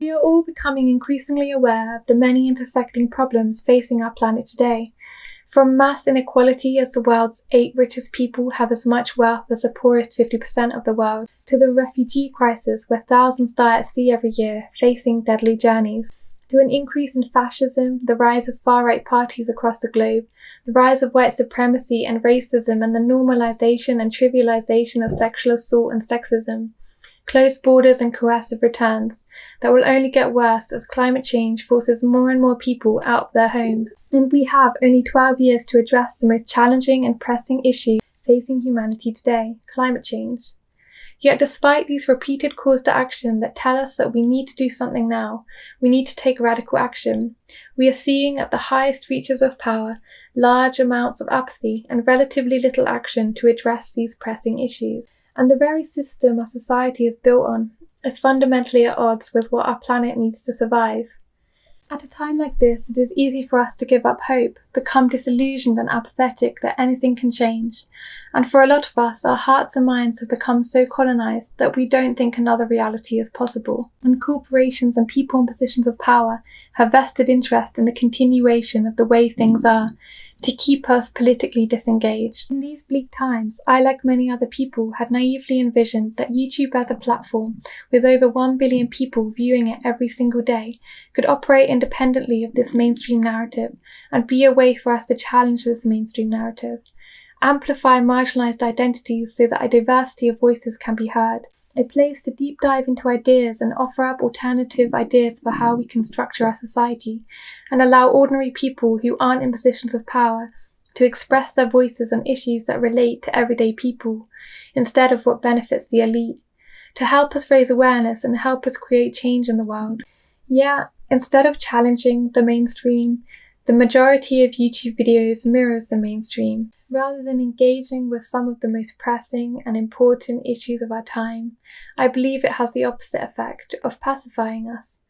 We are all becoming increasingly aware of the many intersecting problems facing our planet today. From mass inequality as the world's 8 richest people have as much wealth as the poorest 50% of the world, to the refugee crisis where thousands die at sea every year, facing deadly journeys, to an increase in fascism, the rise of far-right parties across the globe, the rise of white supremacy and racism, and the normalization and trivialization of sexual assault and sexism. Closed borders and coercive returns that will only get worse as climate change forces more and more people out of their homes. And we have only 12 years to address the most challenging and pressing issue facing humanity today, climate change. Yet despite these repeated calls to action that tell us that we need to do something now, we need to take radical action, we are seeing at the highest reaches of power large amounts of apathy and relatively little action to address these pressing issues. And the very system our society is built on is fundamentally at odds with what our planet needs to survive. At a time like this, it is easy for us to give up hope, become disillusioned and apathetic that anything can change. And for a lot of us, our hearts and minds have become so colonized that we don't think another reality is possible. And corporations and people in positions of power have vested interest in the continuation of the way things are, to keep us politically disengaged. In these bleak times, I, like many other people, had naively envisioned that YouTube as a platform, with over 1 billion people viewing it every single day, could operate independently of this mainstream narrative and be a way for us to challenge this mainstream narrative, amplify marginalized identities so that a diversity of voices can be heard, a place to deep dive into ideas and offer up alternative ideas for how we can structure our society, and allow ordinary people who aren't in positions of power to express their voices on issues that relate to everyday people, instead of what benefits the elite, to help us raise awareness and help us create change in the world. Yeah, instead of challenging the mainstream, the majority of YouTube videos mirrors the mainstream. Rather than engaging with some of the most pressing and important issues of our time, I believe it has the opposite effect of pacifying us.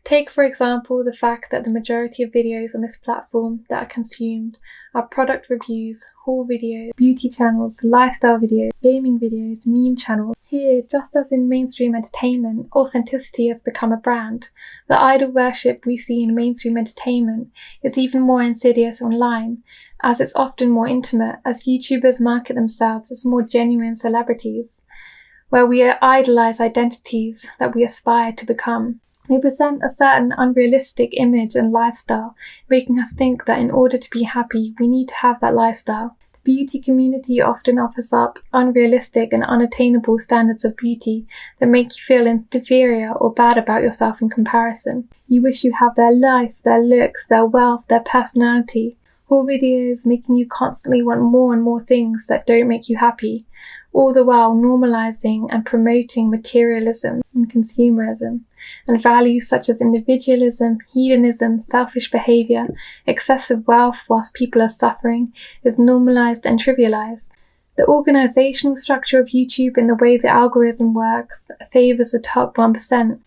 Take, for example, the fact that the majority of videos on this platform that are consumed are product reviews, haul videos, beauty channels, lifestyle videos, gaming videos, meme channels. Here, just as in mainstream entertainment, authenticity has become a brand. The idol worship we see in mainstream entertainment is even more insidious online, as it's often more intimate, as YouTubers market themselves as more genuine celebrities, where we idolize identities that we aspire to become. They present a certain unrealistic image and lifestyle, making us think that in order to be happy, we need to have that lifestyle. The beauty community often offers up unrealistic and unattainable standards of beauty that make you feel inferior or bad about yourself in comparison. You wish you have their life, their looks, their wealth, their personality. Haul videos making you constantly want more and more things that don't make you happy, all the while normalizing and promoting materialism and consumerism, and values such as individualism, hedonism, selfish behavior, excessive wealth whilst people are suffering is normalized and trivialized. The organizational structure of YouTube and the way the algorithm works favors the top 1%.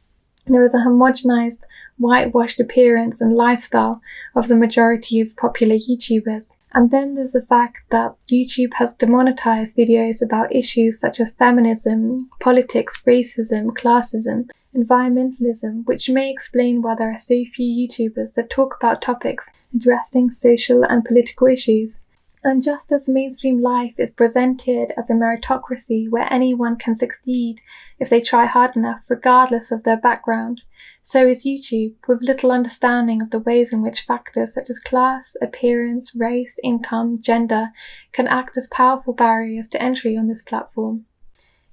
There is a homogenized, whitewashed appearance and lifestyle of the majority of popular YouTubers. And then there's the fact that YouTube has demonetized videos about issues such as feminism, politics, racism, classism, environmentalism, which may explain why there are so few YouTubers that talk about topics addressing social and political issues. And just as mainstream life is presented as a meritocracy where anyone can succeed if they try hard enough regardless of their background, so is YouTube, with little understanding of the ways in which factors such as class, appearance, race, income, gender can act as powerful barriers to entry on this platform.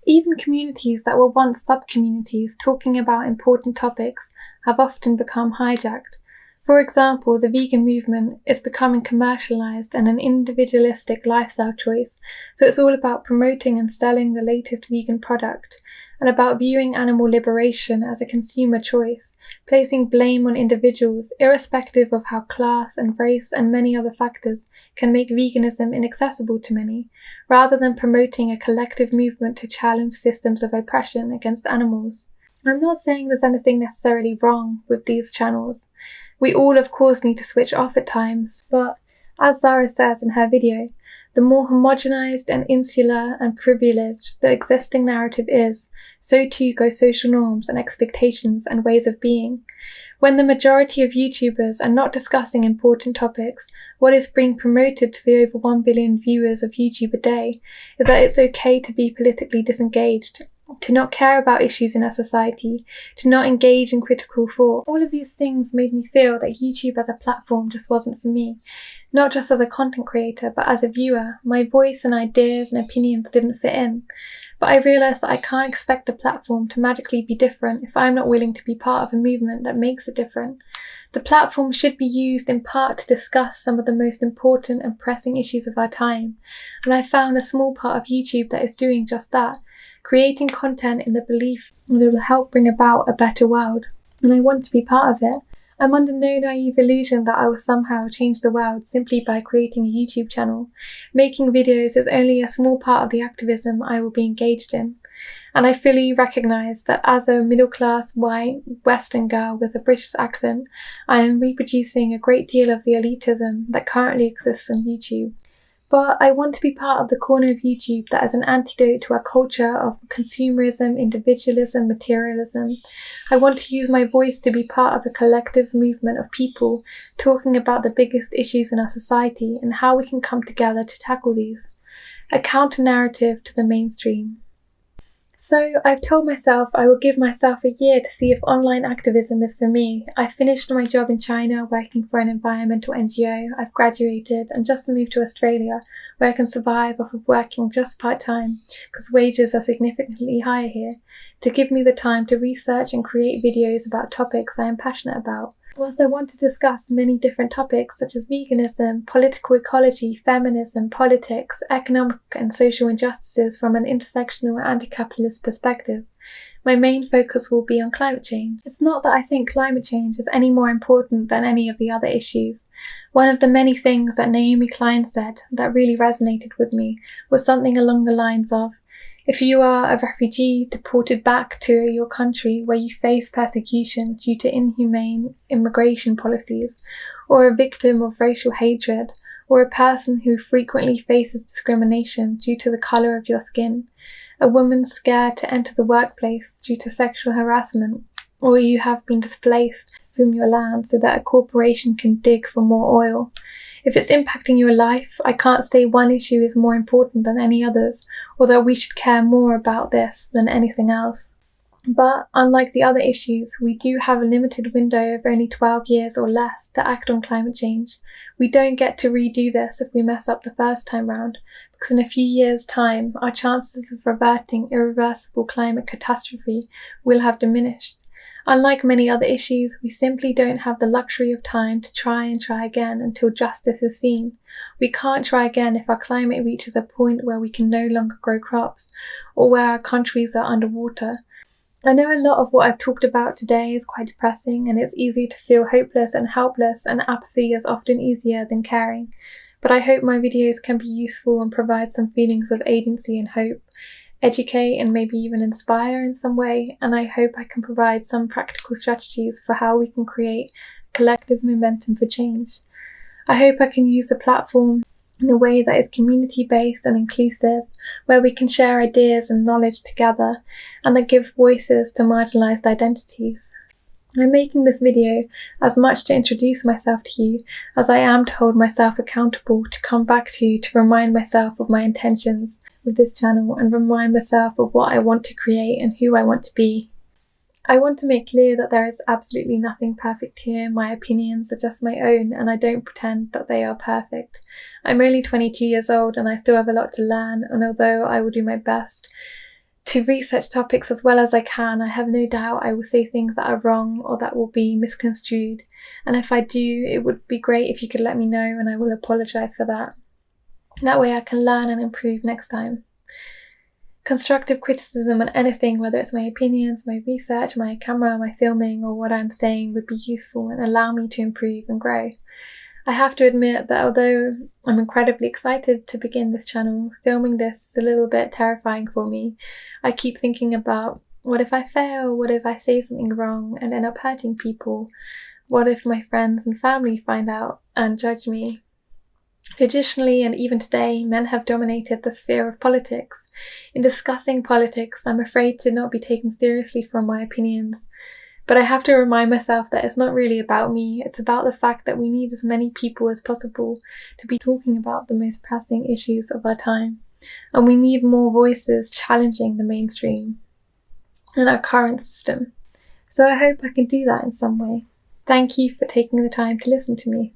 Even communities that were once sub-communities talking about important topics have often become hijacked. For example, the vegan movement is becoming commercialized and an individualistic lifestyle choice, so it's all about promoting and selling the latest vegan product, and about viewing animal liberation as a consumer choice, placing blame on individuals irrespective of how class and race and many other factors can make veganism inaccessible to many, rather than promoting a collective movement to challenge systems of oppression against animals. I'm not saying there's anything necessarily wrong with these channels. We all, of course, need to switch off at times, but As Zara says in her video, the more homogenized and insular and privileged the existing narrative is, so too go social norms and expectations and ways of being. When the majority of YouTubers are not discussing important topics, what is being promoted to the over 1 billion viewers of YouTube a day is that it's okay to be politically disengaged, to not care about issues in our society, to not engage in critical thought. All of these things made me feel that YouTube as a platform just wasn't for me. Not just as a content creator, but as a viewer. My voice and ideas and opinions didn't fit in. But I realised that I can't expect the platform to magically be different if I'm not willing to be part of a movement that makes it different. The platform should be used in part to discuss some of the most important and pressing issues of our time. And I found a small part of YouTube that is doing just that, creating content in the belief that it will help bring about a better world. And I want to be part of it. I'm under no naive illusion that I will somehow change the world simply by creating a YouTube channel. Making videos is only a small part of the activism I will be engaged in. And I fully recognise that as a middle-class, white, Western girl with a British accent, I am reproducing a great deal of the elitism that currently exists on YouTube. But I want to be part of the corner of YouTube that is an antidote to our culture of consumerism, individualism, materialism. I want to use my voice to be part of a collective movement of people talking about the biggest issues in our society and how we can come together to tackle these. A counter-narrative to the mainstream. So I've told myself I will give myself a year to see if online activism is for me. I've finished my job in China working for an environmental NGO, I've graduated and just moved to Australia where I can survive off of working just part-time because wages are significantly higher here, to give me the time to research and create videos about topics I am passionate about. Whilst I want to discuss many different topics such as veganism, political ecology, feminism, politics, economic and social injustices from an intersectional anti-capitalist perspective, my main focus will be on climate change. It's not that I think climate change is any more important than any of the other issues. One of the many things that Naomi Klein said that really resonated with me was something along the lines of, if you are a refugee deported back to your country where you face persecution due to inhumane immigration policies, or a victim of racial hatred, or a person who frequently faces discrimination due to the colour of your skin, a woman scared to enter the workplace due to sexual harassment, or you have been displaced from your land so that a corporation can dig for more oil. If it's impacting your life, I can't say one issue is more important than any others, or that we should care more about this than anything else. But unlike the other issues, we do have a limited window of only 12 years or less to act on climate change. We don't get to redo this if we mess up the first time round, because in a few years' time, our chances of reverting irreversible climate catastrophe will have diminished. Unlike many other issues, we simply don't have the luxury of time to try and try again until justice is seen. We can't try again if our climate reaches a point where we can no longer grow crops, or where our countries are underwater. I know a lot of what I've talked about today is quite depressing, and it's easy to feel hopeless and helpless, and apathy is often easier than caring. But I hope my videos can be useful and provide some feelings of agency and hope, educate and maybe even inspire in some way, and I hope I can provide some practical strategies for how we can create collective momentum for change. I hope I can use the platform in a way that is community-based and inclusive, where we can share ideas and knowledge together, and that gives voices to marginalised identities. I'm making this video as much to introduce myself to you as I am to hold myself accountable, to come back to remind myself of my intentions with this channel and remind myself of what I want to create and who I want to be. I want to make clear that there is absolutely nothing perfect here. My opinions are just my own and I don't pretend that they are perfect. I'm only 22 years old and I still have a lot to learn, and although I will do my best to research topics as well as I can, I have no doubt I will say things that are wrong or that will be misconstrued, and if I do, it would be great if you could let me know and I will apologise for that. That way I can learn and improve next time. Constructive criticism on anything, whether it's my opinions, my research, my camera, my filming, or what I'm saying, would be useful and allow me to improve and grow. I have to admit that although I'm incredibly excited to begin this channel, filming this is a little bit terrifying for me. I keep thinking about, what if I fail? What if I say something wrong and end up hurting people? What if my friends and family find out and judge me? Traditionally, and even today, men have dominated the sphere of politics. In discussing politics, I'm afraid to not be taken seriously for my opinions. But I have to remind myself that it's not really about me, it's about the fact that we need as many people as possible to be talking about the most pressing issues of our time. And we need more voices challenging the mainstream and our current system. So I hope I can do that in some way. Thank you for taking the time to listen to me.